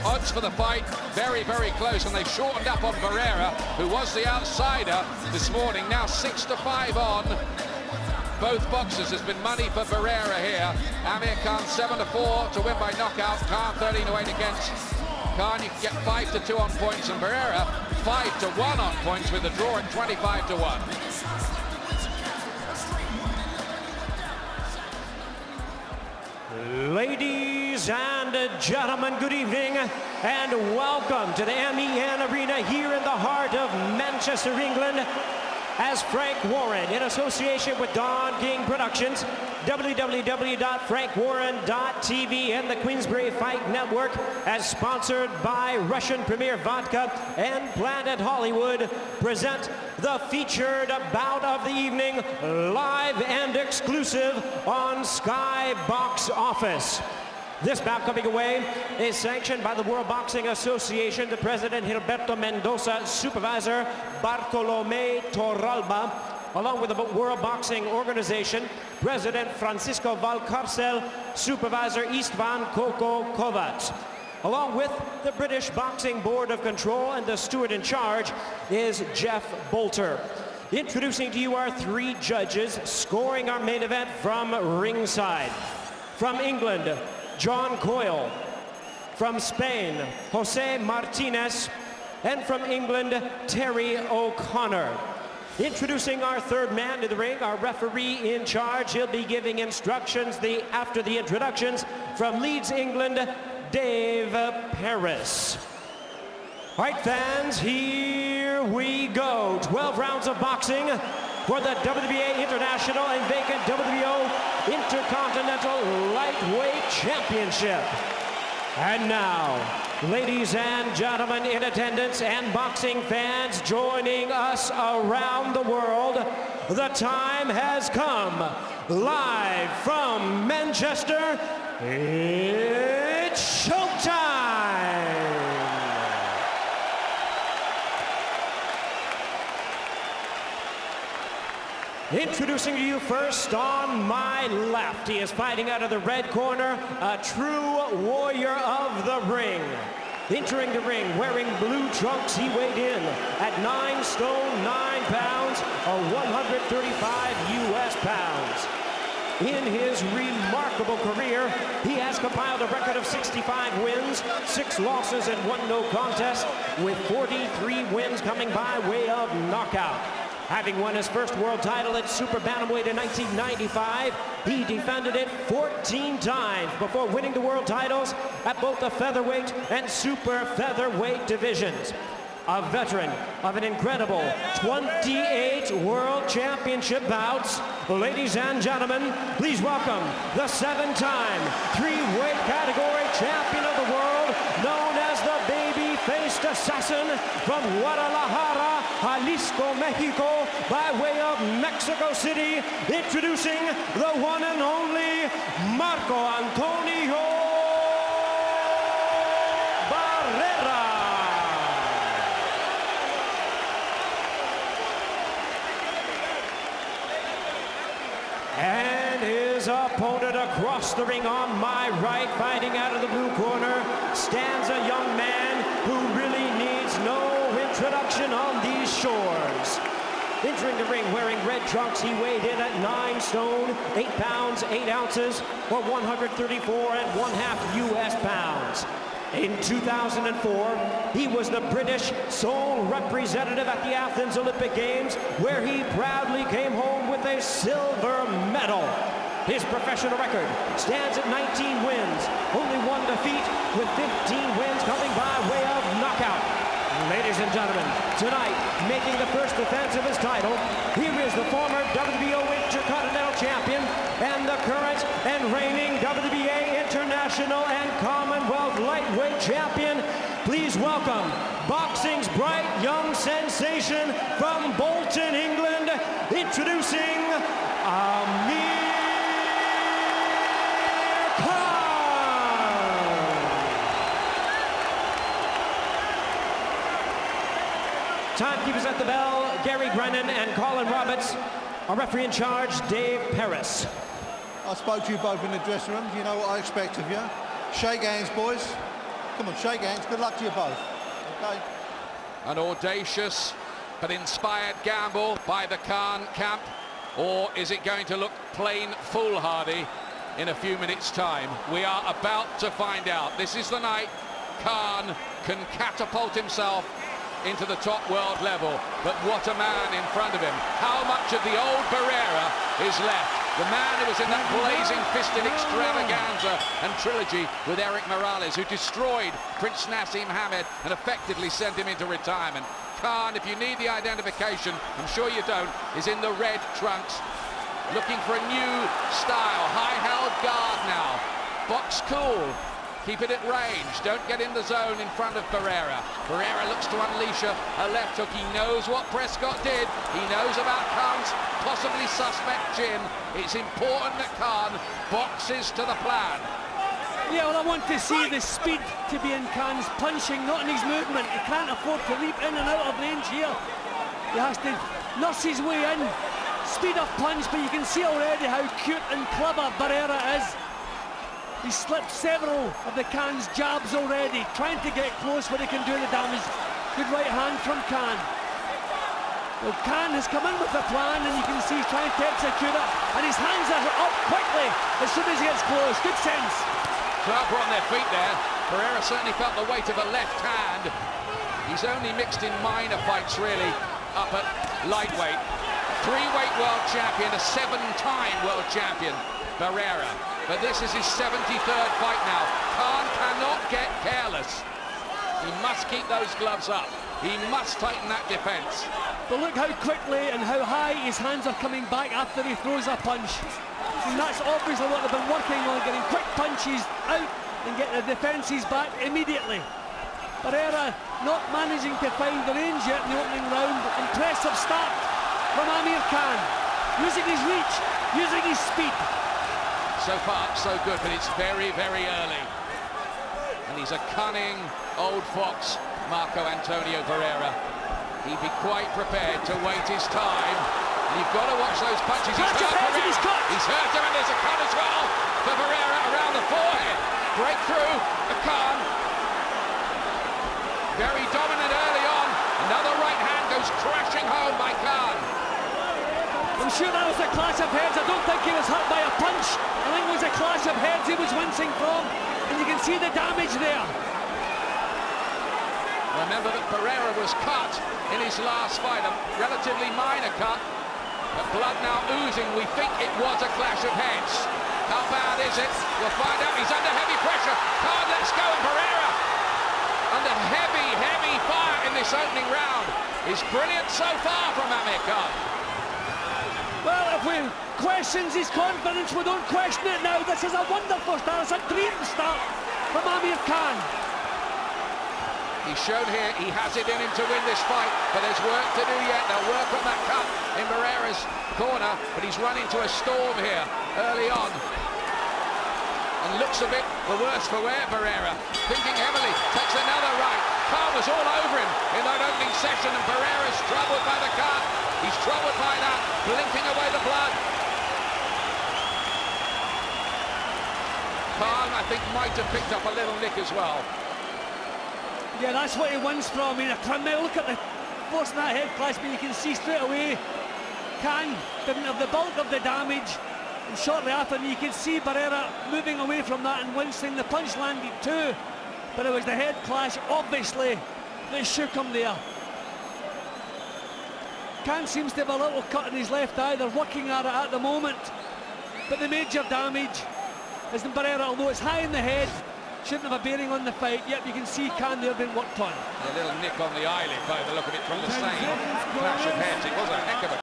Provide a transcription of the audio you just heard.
odds for the fight very, very close, and they've shortened up on Barrera, who was the outsider this morning. Now 6-5 on both boxers. There's been money for Barrera here. Amir Khan 7-4 to win by knockout. Khan 13-8 against Khan. You can get 5-2 on points, and Barrera 5-1 on points with a draw at 25-1. Ladies and gentlemen, good evening and welcome to the M.E.N Arena here in the heart of Manchester, England, as Frank Warren, in association with Don King Productions, www.frankwarren.tv, and the Queensberry Fight Network, as sponsored by Russian Premier Vodka and Planet Hollywood, present the featured bout of the evening, live and exclusive on Sky Box Office. This bout coming away is sanctioned by the World Boxing Association, the President Gilberto Mendoza, Supervisor Bartolomé Torralba, along with the World Boxing Organization, President Francisco Valcarcel, Supervisor Istvan Koko Kovac. Along with the British Boxing Board of Control, and the steward in charge is Jeff Bolter. Introducing to you our three judges scoring our main event from ringside. From England, John Coyle. From Spain, Jose Martinez. And from England, Terry O'Connor. Introducing our third man to the ring, our referee in charge. He'll be giving instructions after the introductions. From Leeds, England, Dave Paris. All right, fans, here we go. 12 rounds of boxing for the WBA International and vacant WBO Intercontinental Lightweight Championship. And now, ladies and gentlemen in attendance and boxing fans joining us around the world, the time has come. Live from Manchester, it's showtime! Introducing to you first on my left, he is fighting out of the red corner, a true warrior of the ring. Entering the ring wearing blue trunks, he weighed in at 9 stone 9 pounds, or 135 US pounds. In his remarkable career, he has compiled a record of 65 wins, 6 losses, and 1 no contest, with 43 wins coming by way of knockout. Having won his first world title at Super Bantamweight in 1995, he defended it 14 times before winning the world titles at both the featherweight and super featherweight divisions. A veteran of an incredible 28 World Championship bouts. Ladies and gentlemen, please welcome the 7-time 3-weight category champion of the world, known as the baby-faced assassin from Guadalajara, Jalisco, Mexico, by way of Mexico City, introducing the one and only Marco Antonio Barrera. And his opponent across the ring on my right, fighting out of the blue corner, stands a young man who really needs no introduction on these shores. Entering the ring wearing red trunks, he weighed in at 9 stone 8 pounds 8 ounces, or 134½ US pounds. In 2004, he was the British sole representative at the Athens Olympic Games, where he proudly came home with a silver medal. His professional record stands at 19 wins, only 1 defeat, with 15 wins coming by way of knockout. Ladies and gentlemen, tonight, making the first defense of his title, here is the former WBO Intercontinental Champion and the current and reigning WBA International and Commonwealth Lightweight Champion. Please welcome boxing's bright young sensation from Bolton, England, introducing Amir Khan. Timekeepers at the bell, Gary Brennan and Colin Roberts. Our referee in charge, Dave Paris. I spoke to you both in the dressing room. You know what I expect of you. Shake hands, boys. Come on, shake hands. Good luck to you both. Okay. An audacious but inspired gamble by the Khan camp, or is it going to look plain foolhardy in a few minutes' time? We are about to find out. This is the night Khan can catapult himself into the top world level, but what a man in front of him. How much of the old Barrera is left? The man who was in that blazing fisted extravaganza and trilogy with Eric Morales, who destroyed Prince Nassim Hamed and effectively sent him into retirement. Khan, if you need the identification, I'm sure you don't, is in the red trunks, looking for a new style. High-held guard now. Box cool. Keep it at range. Don't get in the zone in front of Barrera. Barrera looks to unleash a left hook. He knows what Prescott did. He knows about Khan's possibly suspect chin. It's important that Khan boxes to the plan. Yeah, well, I want to see the speed to be in Khan's punching, not in his movement. He can't afford to leap in and out of range here. He has to nurse his way in. Speed of punch, but you can see already how cute and clever Barrera is. He's slipped several of the Khan's jabs already, trying to get close where he can do the damage. Good right hand from Khan. Well, Khan has come in with a plan, and you can see he's trying to execute it, and his hands are up quickly as soon as he gets close. Good sense. Crowd were on their feet there. Barrera certainly felt the weight of a left hand. He's only mixed in minor fights, really, up at lightweight. Three-weight world champion, a seven-time world champion, Barrera. But this is his 73rd fight now. Khan cannot get careless. He must keep those gloves up. He must tighten that defense. But look how quickly and how high his hands are coming back after he throws a punch. And that's obviously what they've been working on, getting quick punches out and getting the defences back immediately. Barrera not managing to find the range yet in the opening round. Impressive start from Amir Khan. Using his reach, using his speed. So far, so good, but it's very, very early. And he's a cunning old fox, Marco Antonio Barrera. He'd be quite prepared to wait his time. And you've got to watch those punches. He's hurt Barrera. He's hurt him, and there's a cut as well for Barrera around the forehead. Breakthrough, Khan. Very dominant early on. Another right hand goes crashing home by Khan. I'm sure that was a clash of heads. I don't think he was hurt by a punch. I think it was a clash of heads he was wincing from, and you can see the damage there. Remember that Barrera was cut in his last fight, a relatively minor cut, but blood now oozing. We think it was a clash of heads. How bad is it? We'll find out. He's under heavy pressure. Khan lets go, and Barrera, under heavy, heavy fire in this opening round, is brilliant so far from Amir Khan. Well, if we questions his confidence, we don't question it now. This is a wonderful start. It's a dream start from Amir Khan. He's shown here he has it in him to win this fight, but there's work to do yet. They'll work on that cut in Barrera's corner, but he's run into a storm here early on. And looks a bit the worse for wear, Barrera. Thinking heavily, takes another right. Khan was all over him in that opening session, and Barrera's troubled by the cut. He's troubled by that, blinking away the blood. Khan, I think, might have picked up a little nick as well. Yeah, that's what he wins from. I mean, look at the force in that head clash, but you can see straight away Khan didn't have the bulk of the damage. And shortly after, you can see Barrera moving away from that and wincing. The punch landed too, but it was the head clash, obviously, that shook him there. Khan seems to have a little cut in his left eye. They're working at it at the moment, but the major damage is in Barrera, although it's high in the head, shouldn't have a bearing on the fight. Yep, you can see Khan there being worked on. A little nick on the eyelid by the look of it from the same clash of heads. It was a heck of a